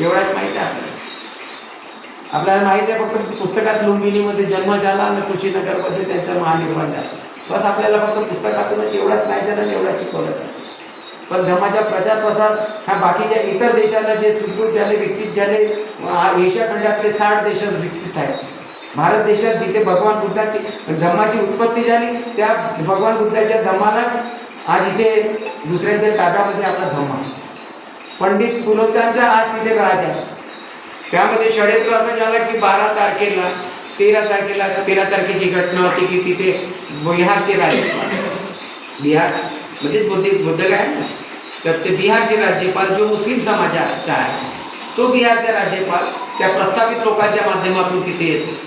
एवढाच माहिती आहे आपल्याला. आपल्याला माहिती आहे फक्त पुस्तकात लुंबिनीमध्ये जन्म झाला आणि कुशीनगरमध्ये त्यांचा महानिर्वाण झाला. बस आपल्याला फक्त पुस्तकातूनच एवढाच माहिती झालं आणि एवढाच शिकवलं जातं. पण धर्माचा प्रचार प्रसार हा बाकीच्या इतर देशाला जे सुदृढ झाले, विकसित झाले, एशिया खंडातले 60 देश विकसित आहेत. भारत देशात जिथे भगवान बुद्धाची धम्माची उत्पत्ती झाली त्या भगवान बुद्धाच्या धम्मालाच आज इथे दुसऱ्यांच्या ताब्यामध्ये आपला धम्म आहे. पंडित पुलोत्यांचा आज तिथे राज आहे. त्यामध्ये षड्यंत्र असं झालं की 12 तारखेला 13 तारखेची घटना होती की तिथे बिहारचे राज्यपाल, बिहार मध्येच बुद्ध काय ना, तर ते बिहारचे राज्यपाल जो मुस्लिम समाजाचा आहे तो बिहारचा राज्यपाल त्या प्रस्थापित लोकांच्या माध्यमातून तिथे येतो.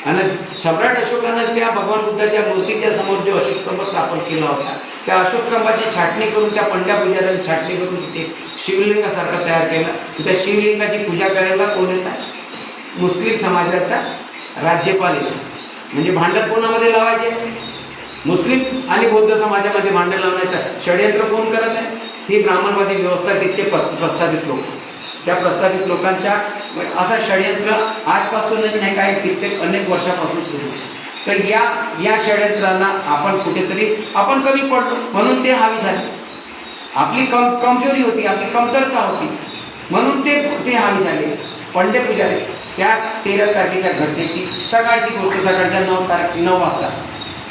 आणि सम्राट अशोकानं त्या भगवान बुद्धाच्या मूर्तीच्या समोर जो अशोक स्तंभ स्थापन केला होता त्या अशोक स्तंभाची छाटणी करून त्या पंड्या पुजाऱ्याची छाटणी करून तिथे शिवलिंगासारखं तयार केलं. त्या शिवलिंगाची पूजा करायला कोण येतात? मुस्लिम समाजाचा राज्यपाल येतो. म्हणजे भांडण कोणामध्ये लावायचे? मुस्लिम आणि बौद्ध समाजामध्ये भांडण लावण्याचं षड्यंत्र कोण करत आहे? ती ब्राह्मणवादी व्यवस्था, तिथचे प्रस्थापित लोक. त्या प्रस्थापित लोकांच्या असा षड्यंत्र आजपासूनच नाही, काही कित्येक अनेक वर्षापासून सुरू. तर या षड्यंत्राला आपण कुठेतरी आपण कमी पडलो म्हणून ते हावी झाले. आपली कमजोरी होती, आपली कमतरता होती म्हणून ते हावी झाले. पंडे पुजारी त्या 13 तारखेच्या घटनेची सकाळची गोष्ट, सकाळच्या 9 वाजता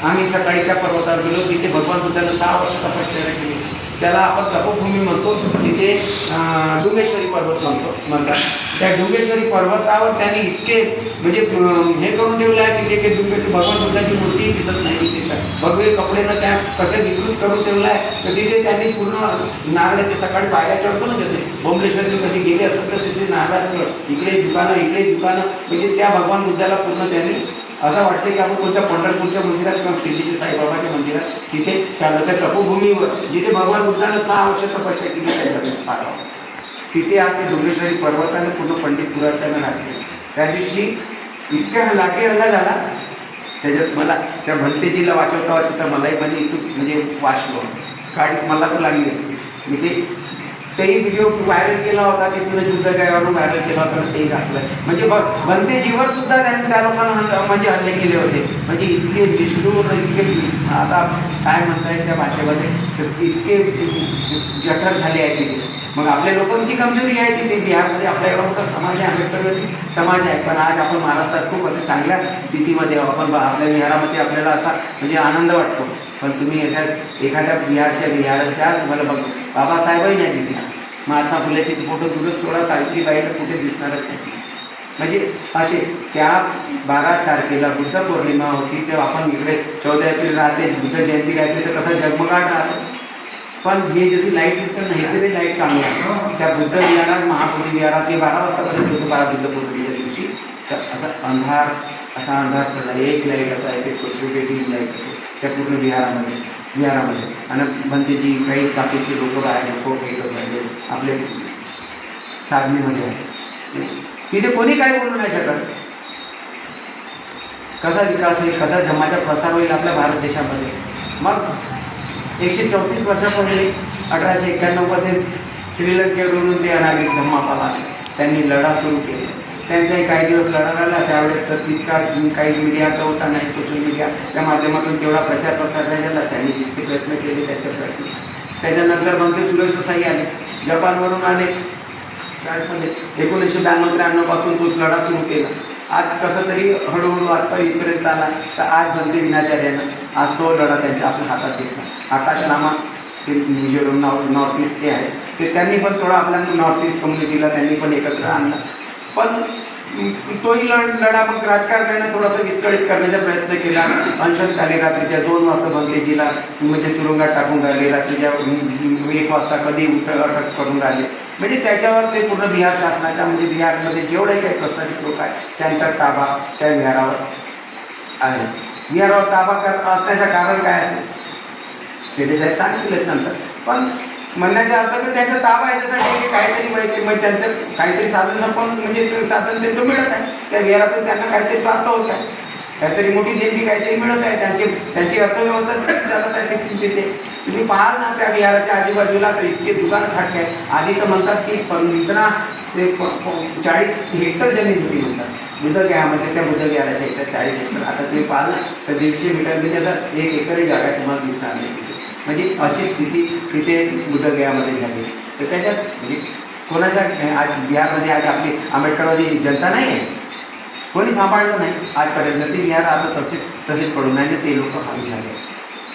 आम्ही सकाळी त्या पर्वतावर गेलो जिथे भगवान बुद्धानं 6 वर्ष तपश्चर्या केली. त्याला आपण तपोभूमी म्हणतो. तिथे डुंगेश्वरी पर्वत म्हणतात. त्या डुंगेश्वरी पर्वतावर त्यांनी इतके म्हणजे हे करून ठेवलं आहे तिथे की भगवान बुद्धाची मूर्ती दिसत नाही तिथे. भगवे कपडेनं त्या कसे विकृत करून ठेवलं आहे तर तिथे त्यांनी पूर्ण नारळाचे सकाळी पायऱ्या चढतो ना जसे बोमलेश्वरी कधी गेले असेल तर तिथे नारळ इकडे दुकानं म्हणजे त्या भगवान बुद्धाला पूर्ण त्यांनी असं वाटतं की आपण कोणत्या पंढरपूरच्या मंदिरात किंवा शिर्डीच्या साईबाबाच्या मंदिरात तिथे चाललं त्या तपोभूमीवर जिथे भगवान बुद्धानं 6 वर्ष तपस्या केली त्याच्याकडे पाठवा. तिथे आज ते डोंगरेश्वरी पर्वताने पूर्ण पंडित पुरातन लागले. त्या दिवशी इतक्या लाठी हल्ला झाला त्याच्यात मला त्या भंतेजीला वाचवता मलाही पण इथून म्हणजे वाचलो गाडी मला पण लागली असते. मी तेही व्हिडिओ व्हायरल केला होता, तिथूनच युद्धगायावरून व्हायरल केला होता आणि तेही घातलं. म्हणजे भंतेजीवर सुद्धा त्यांनी त्या लोकांना म्हणजे हल्ले केले होते. म्हणजे इतके निष्ठुर, इतके आता काय म्हणता येईल त्या भाषेमध्ये, तर इतके जठर झाले आहे तिथे. मग आपल्या लोकांची कमजोरी आहे तिथे. बिहारमध्ये आपला एवढा मोठा समाज आहे, आंबेडकरवादी समाज आहे, पण आज आपण महाराष्ट्रात खूप असं चांगल्या स्थितीमध्ये आपण आपल्या बिहारामध्ये आपल्याला असा म्हणजे आनंद वाटतो. पण तुम्ही याच्यात एखाद्या बिहारच्या तुम्हाला बघ बाबासाहेबही नाही दिसला. महात्मा फुलेचे फोटो दूरच सोडा, सावित्रीबाईला कुठे दिसणारच नाही. म्हणजे असे त्या 12 तारखेला बुद्ध पौर्णिमा होती तेव्हा आपण इकडे 14 एप्रिल राहते, बुद्ध जयंती राहते तर कसं जगमगाट राहतं. पण हे जशी लाईट दिसतं ना, हे तरी लाईट चांगली आहे. त्या बुद्ध विहारात, महाबोधी विहारात हे 12 वाजतापर्यंत होतं. 12 बुद्ध पौर्णिमेच्या दिवशी तर असा अंधार पडला. एक लाईट असायचे, छोटे डीप लाईट असे त्या पूर्ण विहारामध्ये आणि भंतेची काही बाकीचे लोक बाहेर फोट घेत होते आपले साधनेमध्ये आहे. तिथे कोणी काही बोलू नाही शकत. कसा विकास होईल, कसा धर्माचा प्रसार होईल आपल्या भारत देशामध्ये. मग 134 वर्षापूर्वी 1891मध्ये श्रीलंकेवरून ते अनामिक धम्मापाला आले. त्यांनी लढा सुरू केला. त्यांचाही काही दिवस लढा झाला. त्यावेळेस तर तितका काही मीडिया तर होता नाही, सोशल मीडियाच्या माध्यमातून तेवढा प्रचार प्रसार नाही झाला. त्यांनी जितके प्रयत्न केले त्याच्या प्रयत्न. त्याच्यानंतर भंते सुरेशसाई आले, जपानवरून आले. 1992-93 पासून तो लढा सुरू केला. आज कसं तरी हळूहळू आजपर्यंत इथपर्यंत आला. तर आज भंते विनाचार्यानं आज तो लढा त्यांच्या आपल्या हातात घेतला. आकाश लामा ते मिझोरम नॉर्थ ईस्टचे आहे, ते त्यांनी पण थोडा आपल्या नॉर्थ ईस्ट कम्युनिटीला त्यांनी पण एकत्र आणला. पण तोही लढा मग राजकारण्यानं थोडासा विस्कळीत करण्याचा प्रयत्न केला. अनशनकाली रात्रीच्या 2 वाजता भंतेजीला म्हणजे तुरुंगात टाकून राहिले, रात्रीच्या 1 वाजता कधी अटक करून राहिले. म्हणजे त्याच्यावर ते पूर्ण बिहार शासनाच्या म्हणजे बिहारमध्ये जेवढे काही प्रस्थापित लोक आहेत त्यांचा ताबा त्या बिहारावर आहे. बिहारावर ताबा असण्याचं कारण काय असेल शेटे साहेब सांगितलेच नंतर. पण म्हणण्याचा अर्थ की त्यांचा ताबा याच्यासाठी काहीतरी माहिती म्हणजे त्यांचं काहीतरी साधन संपन्न म्हणजे साधन त्यांचं मिळत आहे. त्या बिहारातून त्यांना काहीतरी प्राप्त होत आहे, काहीतरी मोठी देणगी काहीतरी मिळत आहे. त्यांची अर्थव्यवस्था चालत आहे तिथे. तुम्ही पाहाल ना त्या बिहाराच्या आजूबाजूला तर इतके दुकानं थाटके आहेत. आधी तर म्हणतात की ते 40 हेक्टर जमीन होती म्हणतात बुद्धगयामध्ये. त्या बुद्धगयाच्या ह्याच्यात 40 हेक्टर. आता तुम्ही पाहाल ना तर 150 मीटर म्हणजे असं 1 एकरही जागा तुम्हाला दिसणार नाही तिथे. म्हणजे अशी स्थिती तिथे बुद्धगयामध्ये झाली. तर त्याच्यात म्हणजे कोणाच्या आज बिहारमध्ये आज आपली आंबेडकरवादी जनता नाही आहे, कोणी सांभाळलं नाही आजपर्यंत. ते बिहार आता तसेच पडून नाही ते लोक खाली झाले.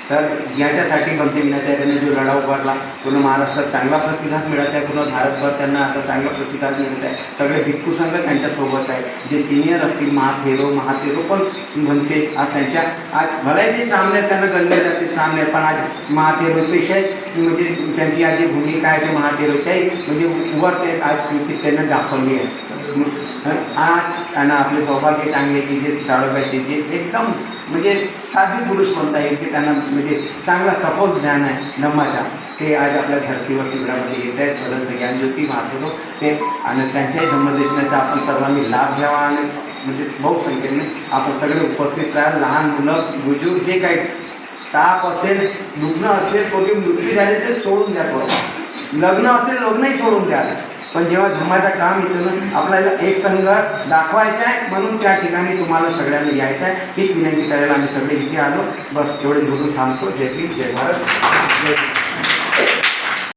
तर याच्यासाठी बनते विनाचार्याने जो लढा उभारला पूर्ण महाराष्ट्रात चांगला प्रतिसाद मिळत आहे. पूर्ण भारतभर त्यांना आता चांगला प्रतिसाद मिळत आहे. सगळे भिक्खू संघ त्यांच्यासोबत आहे. जे सिनियर असतील महाथेरो पण म्हणते आज त्यांच्या आज भलाही ते सामने त्यांना गणले जाते सामने, पण आज महाथेरोपेक्षा म्हणजे त्यांची आज जी भूमिका आहे ते महाथेरोच्याही म्हणजे वर ते आज कृतीत त्यांना दाखवली आहे. आज त्यांना आपले सौभाग्य चांगले की जे ताडोब्याचे जे एकदम म्हणजे साधी पुरुष म्हणता येईल की त्यांना म्हणजे चांगला सखोल ज्ञान आहे धम्माच्या, ते आज आपल्या धर्तीवर तिगडामध्ये येत आहेत. परंतु ज्ञानज्योती महाथेरो ते आणि त्यांच्याही धम्मदेशनाचा आपण सर्वांनी लाभ घ्यावा आणि म्हणजे बहुसंख्येने आपण सगळे उपस्थित राहाल. लहान मुलं बुजुर्ग जे काही ताप असेल दुखणं असेल कोणी मृत्यू झाले ते सोडून द्या. थोडं लग्न असेल लग्नही सोडून द्या. पण जेव्हा धम्माचं काम येतं आपल्याला एक संघ दाखवायचा आहे म्हणून त्या ठिकाणी तुम्हाला सगळ्यांना यायचं आहे हीच विनंती करायला आम्ही सगळे इथे आलो. बस एवढे बोलून थांबतो. जय भीम, जय भारत, जय